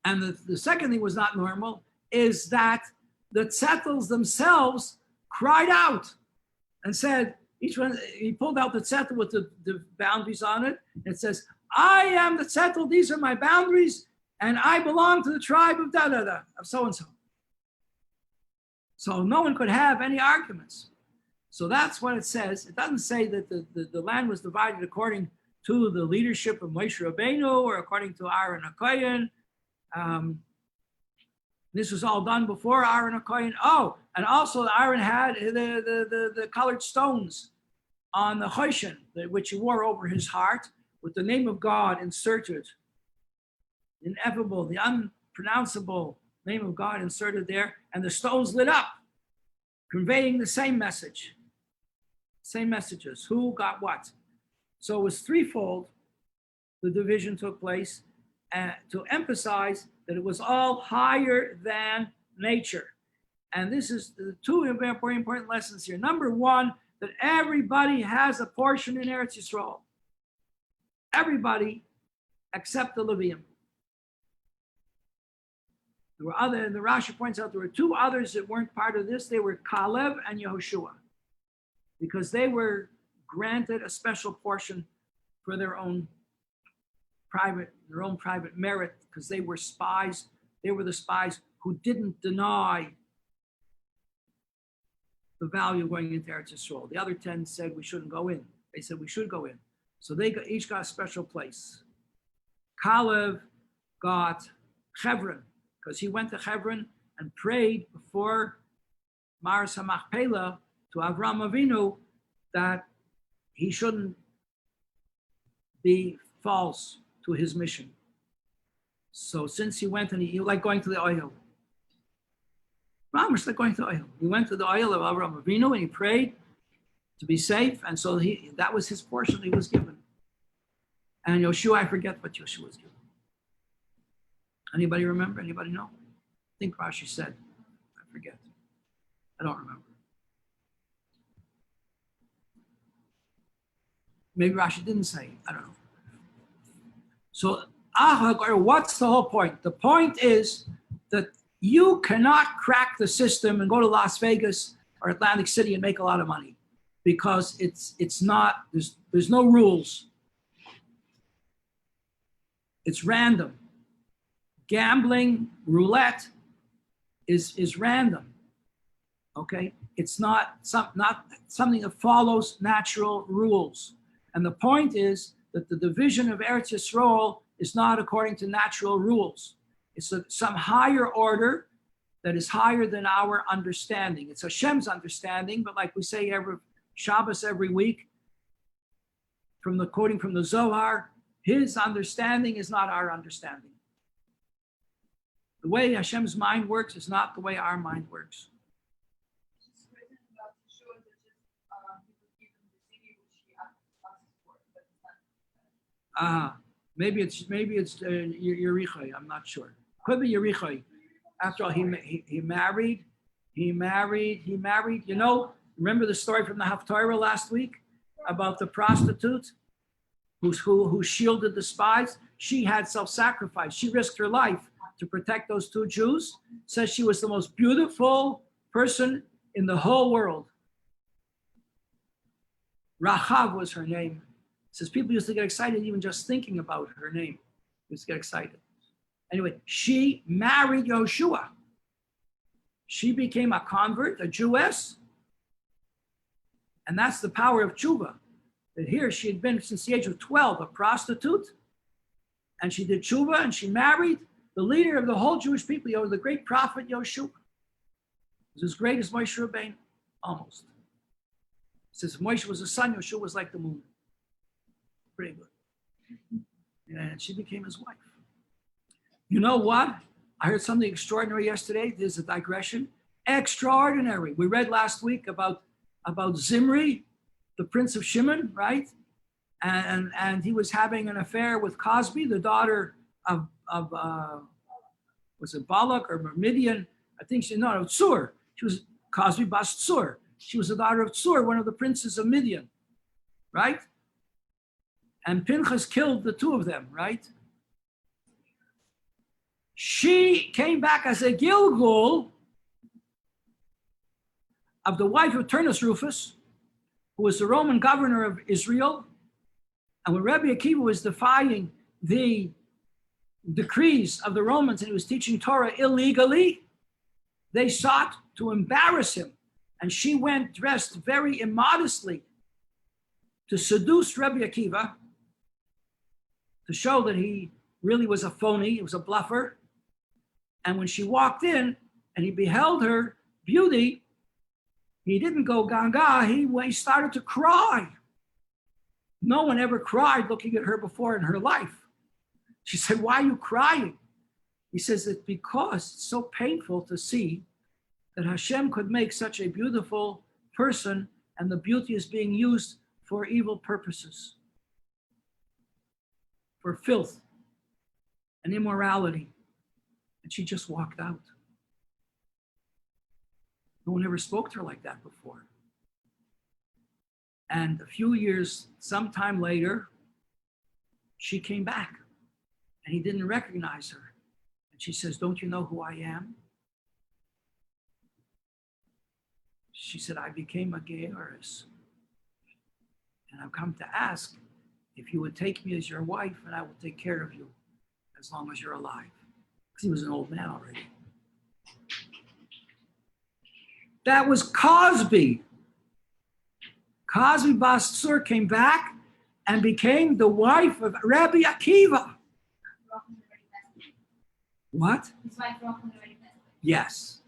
And the second thing was not normal is that the tzedels themselves cried out and said, each one, he pulled out the tzedel with the boundaries on it. It says, I am the tzedel, these are my boundaries, and I belong to the tribe of da-da-da, of so-and-so. So no one could have any arguments. So that's what it says. It doesn't say that the land was divided according to the leadership of Moshe Rabbeinu or according to Aaron HaKohen. This was all done before Aaron HaKohen. Oh, and also Aaron had the colored stones on the choshen, which he wore over his heart with the name of God inserted. Ineffable, the unpronounceable name of God inserted there, and the stones lit up, conveying the same message, same messages, who got what. So it was threefold, the division took place, to emphasize that it was all higher than nature. And this is the 2 very important lessons here. Number 1, that everybody has a portion in Eretz Yisrael. Everybody except the Levium. There were and the Rashi points out there were 2 others that weren't part of this. They were Caleb and Yehoshua. because they were granted a special portion for their own private merit, because they were spies. They were the spies who didn't deny the value of going into Eretz Yisrael. The other 10 said we shouldn't go in. They said we should go in. So they each got a special place. Kalev got Hebron, because he went to Hebron and prayed before Maras HaMachpelah to Avram Avinu that he shouldn't be false to his mission. So since he went and he like going to the oil. Ramish like going to the oil. He went to the oil of Avram Avinu and he prayed to be safe. And so that was his portion he was given. And Yoshua, I forget what Yoshua was given. Anybody remember? Anybody know? I think Rashi said. I forget. I don't remember. Maybe Rashi didn't say. I don't know. So, what's the whole point? The point is that you cannot crack the system and go to Las Vegas or Atlantic City and make a lot of money, because it's not, there's no rules. It's random. Gambling, roulette is random. Okay? It's not something that follows natural rules. And the point is that the division of Eretz Yisrael is not according to natural rules. It's some higher order that is higher than our understanding. It's Hashem's understanding, but like we say every Shabbos every week, quoting from the Zohar, his understanding is not our understanding. The way Hashem's mind works is not the way our mind works. Maybe it's Yerichai. I'm not sure. Could be Yerichai. After all, he married. You know, remember the story from the Haftarah last week about the prostitute who shielded the spies? She had self-sacrifice. She risked her life to protect those two Jews. Says she was the most beautiful person in the whole world. Rachav was her name. Says people used to get excited even just thinking about her name. Used to get excited. Anyway, she married Yoshua. She became a convert, a Jewess. And that's the power of tshuva. That here she had been since the age of 12 a prostitute. And she did tshuva and she married the leader of the whole Jewish people, the great prophet Yoshua. He was as great as Moshe Rabbeinu, almost. It says if Moshe was a sun, Yoshua was like the moon. Pretty good. And she became his wife. You know what? I heard something extraordinary yesterday. There's a digression. Extraordinary. We read last week about Zimri, the prince of Shimon, right? And he was having an affair with Cosby, the daughter of was it Balak or Midian? I think Tsur. She was Cosby Bas Tsur. She was the daughter of Tsur, one of the princes of Midian, right? And Pinchas killed the two of them, right? She came back as a Gilgul of the wife of Turnus Rufus, who was the Roman governor of Israel. And when Rabbi Akiva was defying the decrees of the Romans and he was teaching Torah illegally, they sought to embarrass him. And she went dressed very immodestly to seduce Rabbi Akiva, to show that he really was a phony, he was a bluffer. And when she walked in and he beheld her beauty, he didn't go gaga, he started to cry. No one ever cried looking at her before in her life. She said, why are you crying? He says, it's because it's so painful to see that Hashem could make such a beautiful person and the beauty is being used for evil purposes, for filth and immorality. And she just walked out. No one ever spoke to her like that before. And a few years, sometime later, she came back and he didn't recognize her. And she says, don't you know who I am? She said, I became a Ge'eris. And I've come to ask if you would take me as your wife, and I will take care of you as long as you're alive. Because he was an old man already. That was Cosby. Cosby Basur came back and became the wife of Rabbi Akiva. What? Yes.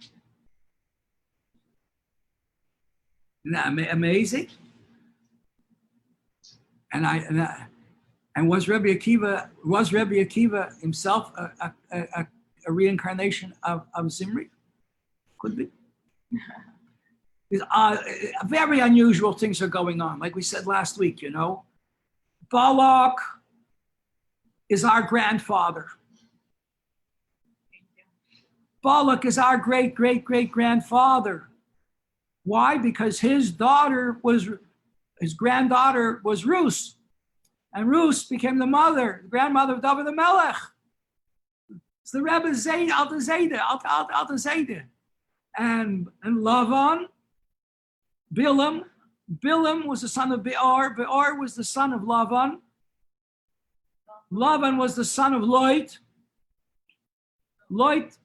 Isn't that amazing? And was Rabbi Akiva himself a reincarnation of Zimri? Could be. Very unusual things are going on. Like we said last week, you know, Balak is our grandfather. Balak is our great-great-great-grandfather. Why? Because his granddaughter was Rus. And Rus became the grandmother of David the Melech. It's the Rebbe Zayd, Alta Zayda. And Lavan, Bilam was the son of Beor. Beor was the son of Lavan. Lavan was the son of Lot. Lot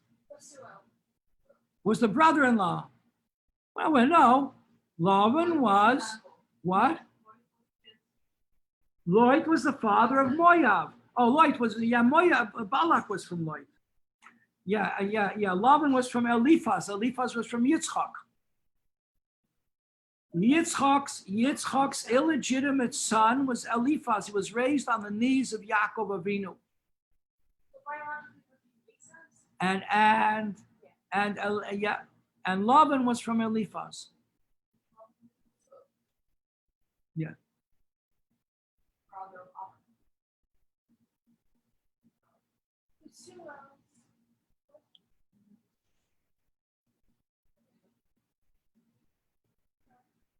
was the brother-in-law. Well, no. Lavan was what? Lot was the father of Moab. Oh, Lot was, Moab, Balak was from Lot. Yeah. Lavan was from Eliphaz. Eliphaz was from Yitzchak. Yitzchak's illegitimate son was Eliphaz. He was raised on the knees of Yaakov Avinu. And Lavan was from Eliphaz. Yeah.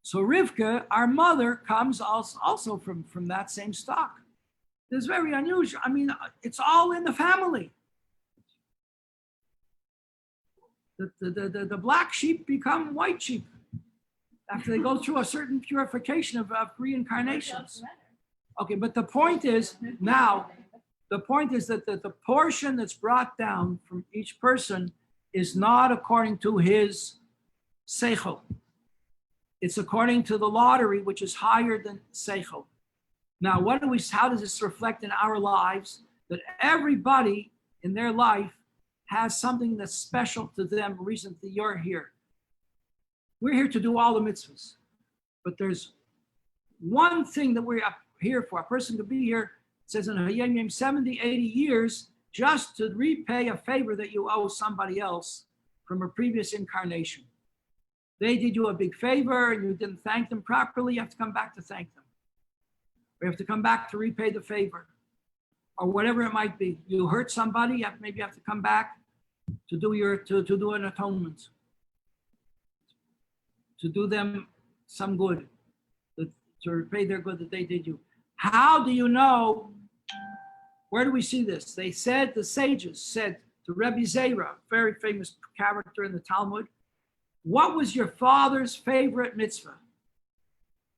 So Rivka, our mother, comes also from that same stock. It's very unusual. I mean, it's all in the family. The black sheep become white sheep after they go through a certain purification of reincarnations. Okay, but the point is that the portion that's brought down from each person is not according to his seichel. It's according to the lottery, which is higher than seichel. Now, how does this reflect in our lives? That everybody in their life has something that's special to them, the reason that you're here. We're here to do all the mitzvahs. But there's one thing that we're here for. A person could be here, it says in Hayom 70, 80 years, just to repay a favor that you owe somebody else from a previous incarnation. They did you a big favor and you didn't thank them properly, you have to come back to thank them. Or you have to come back to repay the favor. Or whatever it might be. You hurt somebody, maybe you have to come back to do an atonement. To do them some good. To repay their good that they did you. How do you know? Where do we see this? The sages said to Rebbe Zera, very famous character in the Talmud, what was your father's favorite mitzvah?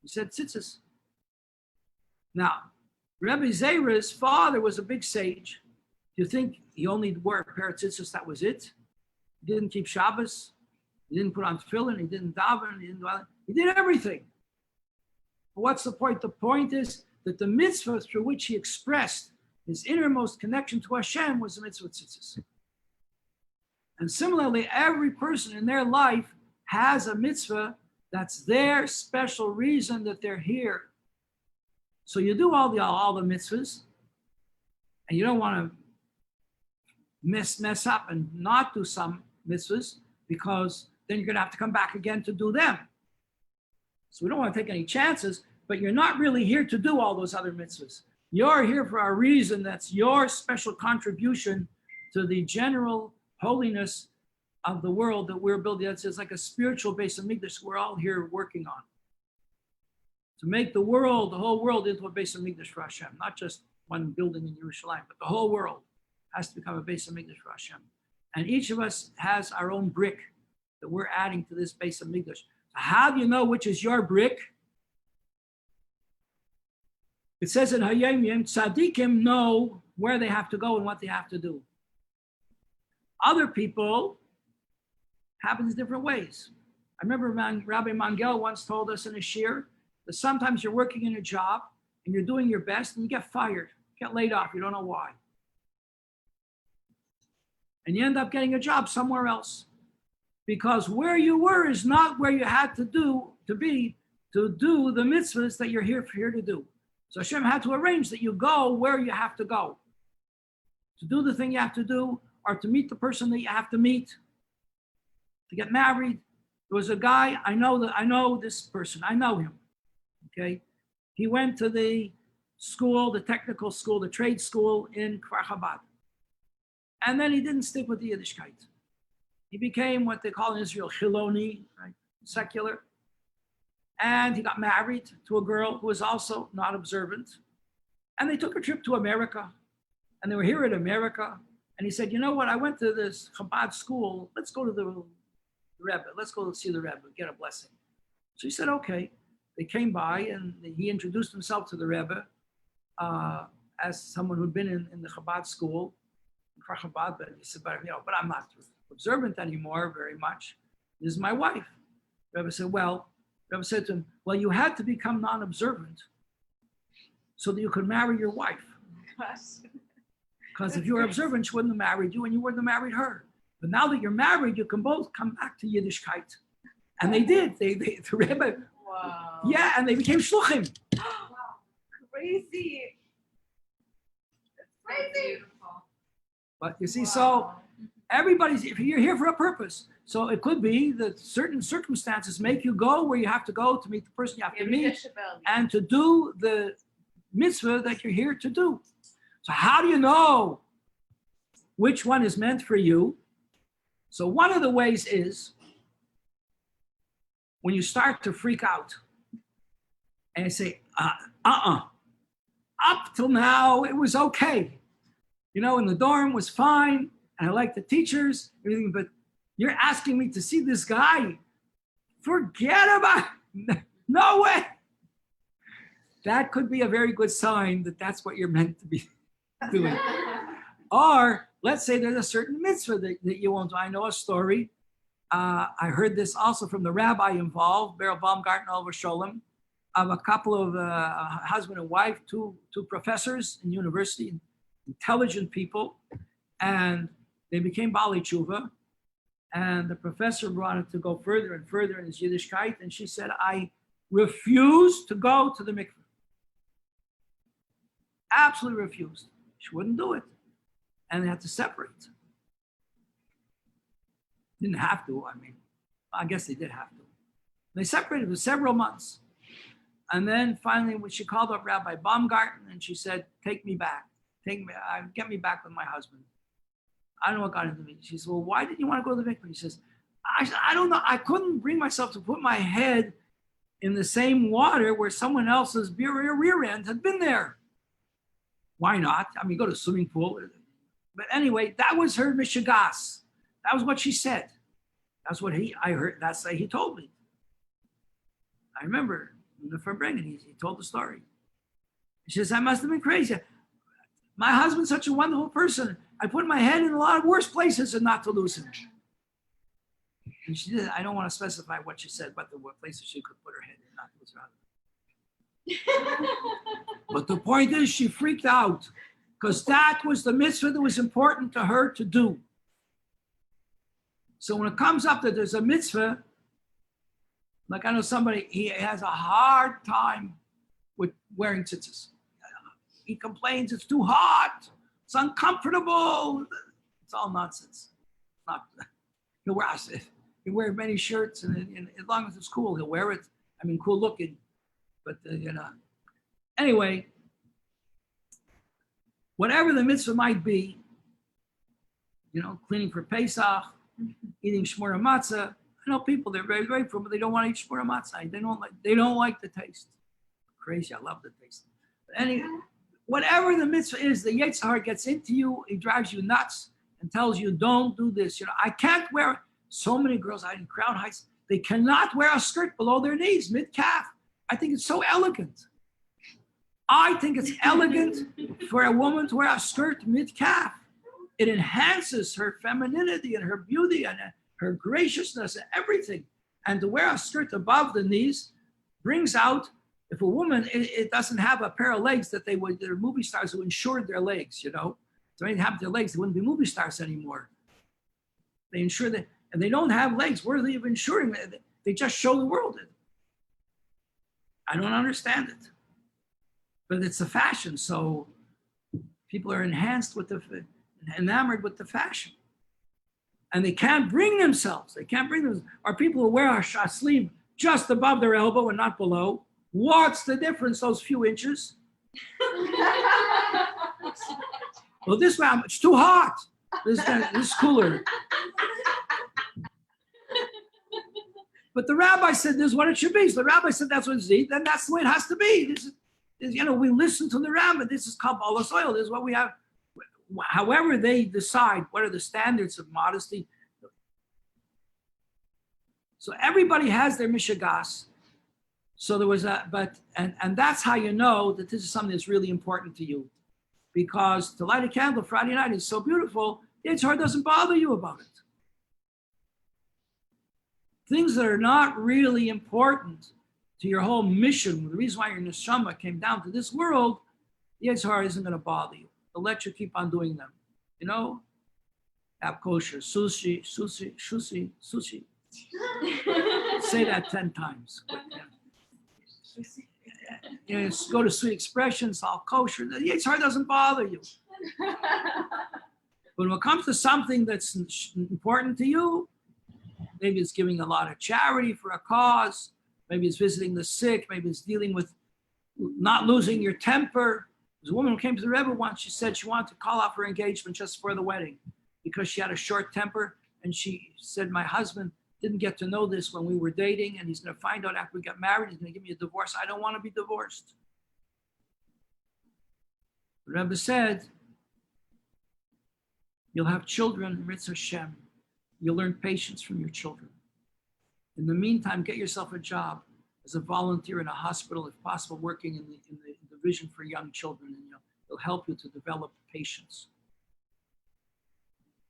He said tzitzis. Now, Rebbe Zera's father was a big sage. Do you think he only wore a pair of tzitzis, that was it? He didn't keep Shabbos. He didn't put on tefillin. He didn't daven. He did everything. But what's the point? The point is that the mitzvah through which he expressed his innermost connection to Hashem was the mitzvah tzitzis. And similarly, every person in their life has a mitzvah that's their special reason that they're here. So you do all the mitzvahs, and you don't want to mess up and not do some mitzvahs, because then you're going to have to come back again to do them. So we don't want to take any chances, but you're not really here to do all those other mitzvahs. You're here for a reason that's your special contribution to the general holiness of the world that we're building. It's like a spiritual base of Mikdash we're all here working on. To make the whole world into a base of Mikdash for Hashem, not just one building in Yerushalayim, but the whole world has to become a base of Mikdash for Hashem. And each of us has our own brick that we're adding to this base of Mikdash. So how do you know which is your brick? It says in Hayom Yom, tzaddikim know where they have to go and what they have to do. Other people happens different ways. I remember Rabbi Mangel once told us in a shir that sometimes you're working in a job and you're doing your best and you get fired, get laid off, you don't know why. And you end up getting a job somewhere else. Because where you were is not where you had to do the mitzvahs that you're here to do. So Hashem had to arrange that you go where you have to go. To do the thing you have to do, or to meet the person that you have to meet, to get married. There was a guy, I know this person, I know him, okay? He went to the school, the technical school, the trade school in Kfar Chabad. And then he didn't stick with the Yiddishkeit. He became what they call in Israel, Chiloni, right? Secular. And he got married to a girl who was also not observant. And they took a trip to America. And they were here in America. And he said, you know what, I went to this Chabad school. Let's go to the Rebbe. Let's go see the Rebbe, get a blessing. So he said, okay. They came by and he introduced himself to the Rebbe as someone who'd been in the Chabad school, for Chabad, but he said, but I'm not observant anymore very much. This is my wife. The Rebbe said, well, the Rebbe said to him, well, you had to become non-observant so that you could marry your wife. Because if you were observant, she wouldn't have married you and you wouldn't have married her. But now that you're married, you can both come back to Yiddishkeit. And they did. The Rebbe, Wow. yeah, and they became shluchim. Wow. Crazy. Crazy. But you see, so everybody's, if you're here for a purpose, so it could be that certain circumstances make you go where you have to go to meet the person you have to meet and to do the mitzvah that you're here to do. So how do you know which one is meant for you? So one of the ways is when you start to freak out and you say, up till now, it was okay. You know, in the dorm was fine, and I like the teachers, everything, but you're asking me to see this guy. Forget about it. No way. That could be a very good sign that that's what you're meant to be doing. Or let's say there's a certain mitzvah that you won't do. I know a story. I heard this also from the rabbi involved, Beryl Baumgarten over Sholem, of a couple of husband and wife, two professors in university, intelligent people, and they became Bali Tshuva. And the professor wanted to go further and further in his Yiddishkeit, and she said, I refuse to go to the mikveh. Absolutely refused. She wouldn't do it. And they had to separate. Didn't have to, I mean, I guess they did have to. They separated for several months. And then finally, when she called up Rabbi Baumgarten, and she said, take me back. Get me back with my husband. I don't know what got into me. She said, well, why didn't you want to go to the mikveh? He says, I don't know. I couldn't bring myself to put my head in the same water where someone else's rear end had been there. Why not? I mean, go to a swimming pool. But anyway, that was her mishigas. That was what she said. That's what I heard. That's what he told me. I remember the Farbrengen, he told the story. She says, I must have been crazy. My husband's such a wonderful person. I put my head in a lot of worse places and not to lose him. And she did. I don't want to specify what she said, but what places she could put her head in, not to lose her husband. But the point is, she freaked out because that was the mitzvah that was important to her to do. So when it comes up that there's a mitzvah, like I know somebody, he has a hard time with wearing tzitzis. He complains it's too hot, it's uncomfortable. It's all nonsense. He'll wear many shirts, and as long as it's cool, he'll wear it. I mean, cool looking, but Anyway, whatever the mitzvah might be, cleaning for Pesach, eating shmura matzah. I know people, they're very grateful, but they don't want to eat shmura matzah. They don't like the taste. Crazy, I love the taste. But anyway, whatever the mitzvah is, the Yetzer Hara gets into you, he drives you nuts and tells you, don't do this. I can't wear, so many girls out in Crown Heights, they cannot wear a skirt below their knees, mid-calf. I think it's so elegant. I think it's elegant for a woman to wear a skirt mid-calf. It enhances her femininity and her beauty and her graciousness and everything. And to wear a skirt above the knees brings out, if a woman, it doesn't have a pair of legs that they're movie stars who insured their legs, you know. If they didn't have their legs, they wouldn't be movie stars anymore. They insure that, and they don't have legs worthy of insuring. They just show the world it. I don't understand it. But it's a fashion, so people are enamored with the fashion. And they can't bring themselves. Or people who wear a sleeve just above their elbow and not below. What's the difference, those few inches? Well, this one, it's too hot. This is cooler. But the rabbi said this is what it should be. So the rabbi said that's what it's eat, then that's the way it has to be. This is, we listen to the rabbi. This is Kabbalah soil. This is what we have. However they decide what are the standards of modesty. So everybody has their mishagas. So there was and that's how you know that this is something that's really important to you. Because to light a candle Friday night is so beautiful, it's hard, doesn't bother you about it. Things that are not really important to your whole mission, the reason why your neshama came down to this world, the Yitzhar isn't going to bother you. They'll let you keep on doing them. You know? Have kosher, sushi. Say that 10 times. But, go to sweet expressions, all kosher. The Yitzhar doesn't bother you. But when it comes to something that's important to you, maybe it's giving a lot of charity for a cause. Maybe it's visiting the sick. Maybe it's dealing with not losing your temper. There's a woman who came to the Rebbe once. She said she wanted to call off her engagement just for the wedding because she had a short temper. And she said, my husband didn't get to know this when we were dating, and he's going to find out after we got married. He's going to give me a divorce. I don't want to be divorced. The Rebbe said, you'll have children, Ritz Hashem. You'll learn patience from your children. In the meantime, get yourself a job as a volunteer in a hospital, if possible, working in the division for young children, and it'll help you to develop patience.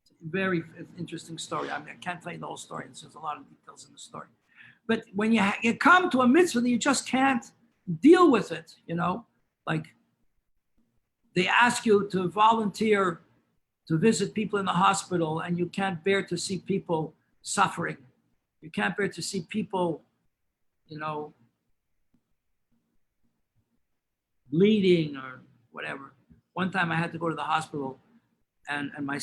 It's a very interesting story. I can't tell you the whole story. There's a lot of details in the story. But when you come to a mitzvah that you just can't deal with it, like they ask you to volunteer to visit people in the hospital, and you can't bear to see people suffering. You can't bear to see people, bleeding or whatever. One time I had to go to the hospital, and my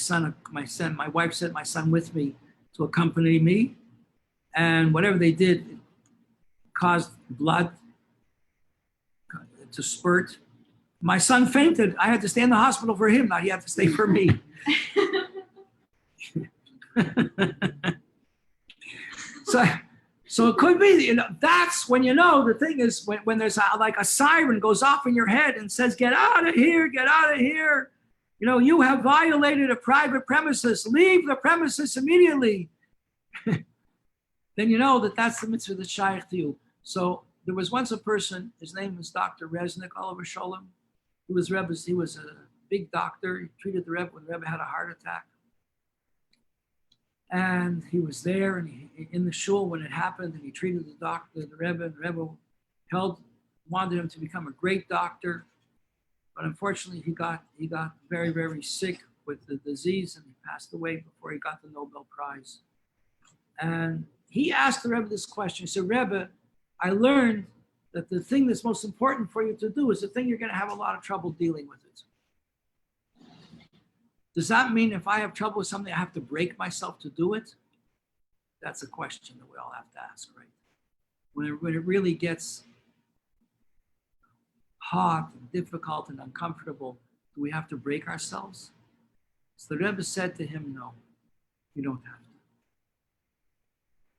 wife sent my son with me to accompany me, and whatever they did caused blood to spurt. My son fainted. I had to stay in the hospital for him. Now he had to stay for me. So it could be, that's when the thing is when there's like a siren goes off in your head and says, get out of here, get out of here. You have violated a private premises. Leave the premises immediately. Then you know that's the mitzvah that's shaykh to you. So there was once a person, his name was Dr. Resnick, Oliver Sholem. He was a big doctor. He treated the Rebbe when the Rebbe had a heart attack. And he was there and in the shul when it happened, and he treated the Rebbe, and the Rebbe wanted him to become a great doctor. But unfortunately, he got very, very sick with the disease, and he passed away before he got the Nobel Prize. And he asked the Rebbe this question. He said, Rebbe, I learned that the thing that's most important for you to do is the thing you're going to have a lot of trouble dealing with it. Does that mean if I have trouble with something, I have to break myself to do it? That's a question that we all have to ask, right? When it really gets hot and difficult and uncomfortable, do we have to break ourselves? So the Rebbe said to him, no, you don't have to.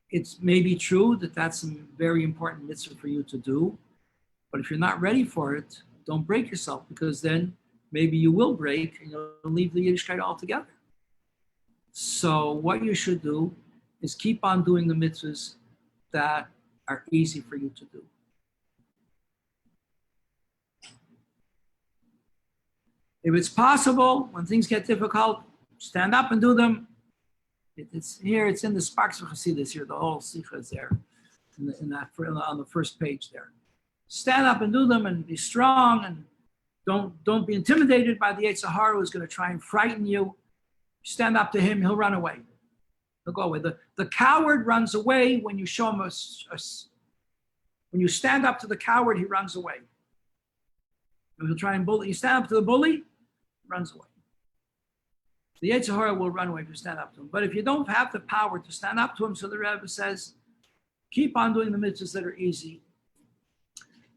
It's maybe true that that's a very important mitzvah for you to do, but if you're not ready for it, don't break yourself, because then maybe you will break and you'll leave the Yiddishkeit altogether. So what you should do is keep on doing the mitzvahs that are easy for you to do. If it's possible, when things get difficult, stand up and do them. It's here. It's in the Sparks of Hasidus here. The whole Sikha is there, on the first page there. Stand up and do them, and be strong, and don't be intimidated by the Yetzer Hara who's going to try and frighten you. Stand up to him; he'll run away. He'll go away. The coward runs away when you show him when you stand up to the coward, he runs away. When he'll try and bully, you stand up to the bully, he runs away. The Yetzer Hara will run away if you stand up to him. But if you don't have the power to stand up to him, so the Rebbe says, keep on doing the mitzvahs that are easy,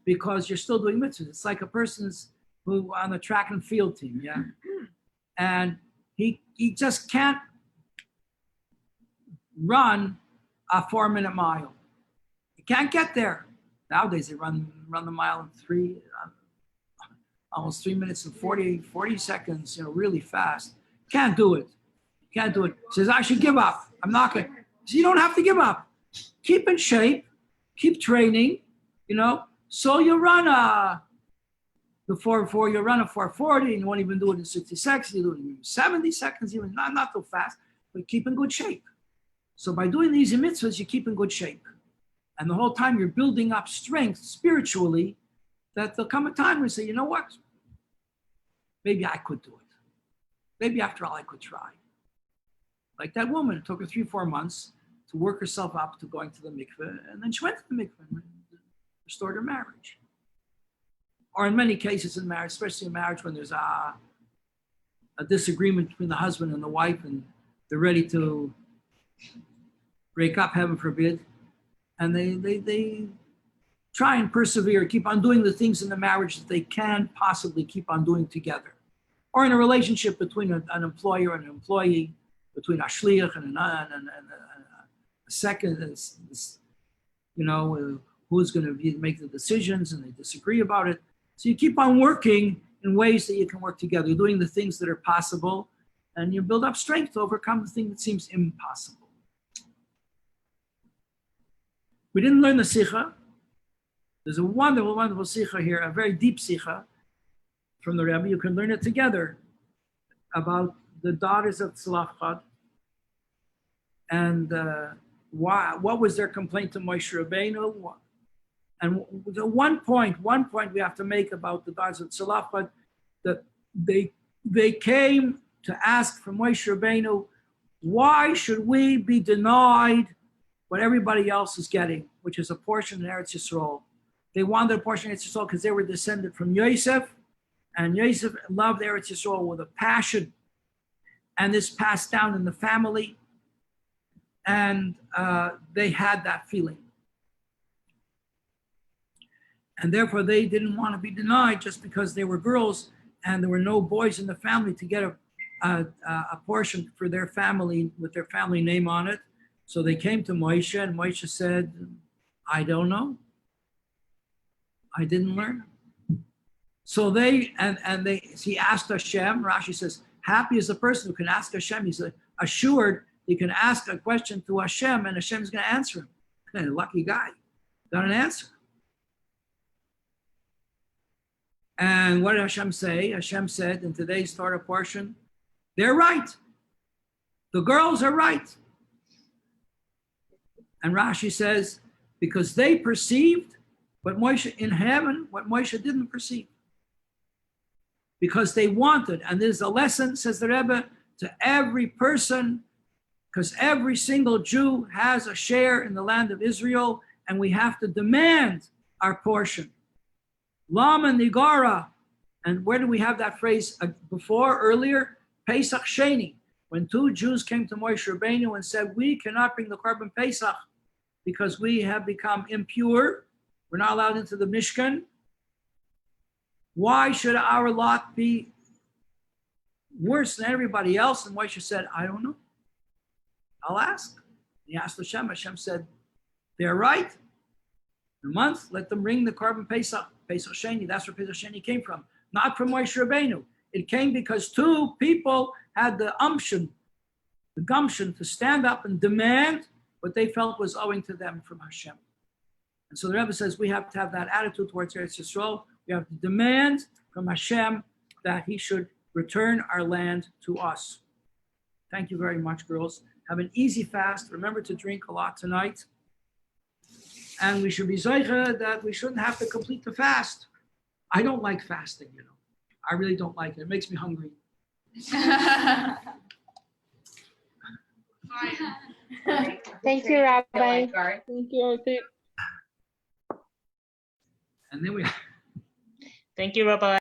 because you're still doing mitzvahs. It's like a person's who on the track and field team, yeah? And he just can't run a 4-minute mile. He can't get there. Nowadays, they run the mile in almost 3 minutes and 40 seconds, really fast. Can't do it. Can't do it. Says, I should give up. I'm not going to. So you don't have to give up. Keep in shape. Keep training, So you run the 4:4, you run a 4:40, and you won't even do it in 60 seconds. You do it in 70 seconds, even not too fast, but keep in good shape. So by doing these mitzvahs, you keep in good shape. And the whole time you're building up strength spiritually, that there'll come a time where you say, you know what? Maybe I could do it. Maybe after all, I could try. Like that woman, it took her 3-4 months to work herself up to going to the mikveh, and then she went to the mikveh and restored her marriage. Or in many cases in marriage, especially in marriage when there's a disagreement between the husband and the wife, and they're ready to break up, heaven forbid, and they try and persevere, keep on doing the things in the marriage that they can possibly keep on doing together. Or in a relationship between an employer and an employee, between a shliach and a second, who's going to make the decisions, and they disagree about it. So you keep on working in ways that you can work together. You're doing the things that are possible, and you build up strength to overcome the thing that seems impossible. We didn't learn the Sikha. There's a wonderful, wonderful Sikha here, a very deep Sikha from the Rebbe. You can learn it together about the daughters of Tzlafchad and what was their complaint to Moshe Rabbeinu. And the one point we have to make about the daughters of Tzlafchad, that they came to ask from Moshe Rabbeinu, why should we be denied what everybody else is getting, which is a portion in Eretz Yisrael? They wanted a portion in Eretz Yisrael because they were descended from Yosef, and Yosef loved Eretz Yisrael with a passion, and this passed down in the family, and they had that feeling. And therefore, they didn't want to be denied just because they were girls and there were no boys in the family to get a portion for their family with their family name on it. So they came to Moshe, and Moshe said, I don't know. I didn't learn. So he asked Hashem. Rashi says, happy is the person who can ask Hashem. He's assured he can ask a question to Hashem, and Hashem is going to answer him. Lucky guy, got an answer. And what did Hashem say? Hashem said in today's Torah portion, they're right. The girls are right. And Rashi says, because they perceived what Moshe in heaven, what Moshe didn't perceive. Because they wanted, and there's a lesson, says the Rebbe, to every person, because every single Jew has a share in the land of Israel, and we have to demand our portion. Lama Nigara. And where do we have that phrase earlier? Pesach Sheni. When 2 Jews came to Moshe Rabbeinu and said, we cannot bring the Korban Pesach because we have become impure. We're not allowed into the Mishkan. Why should our lot be worse than everybody else? And Moshe said, I don't know. I'll ask. He asked Hashem. Hashem said, they're right. In a month, let them bring the Korban Pesach. Pesach Sheni, that's where Pesach Sheni came from. Not from Moshe Rabbeinu. It came because 2 people had the gumption to stand up and demand what they felt was owing to them from Hashem. And so the Rebbe says we have to have that attitude towards Eretz Yisrael. We have to demand from Hashem that he should return our land to us. Thank you very much, girls. Have an easy fast. Remember to drink a lot tonight. And we should be zeicha that we shouldn't have to complete the fast. I don't like fasting, you know. I really don't like it. It makes me hungry. Thank you, Rabbi. Thank you, Rabbi Pape. And then we Thank you, Rabbi.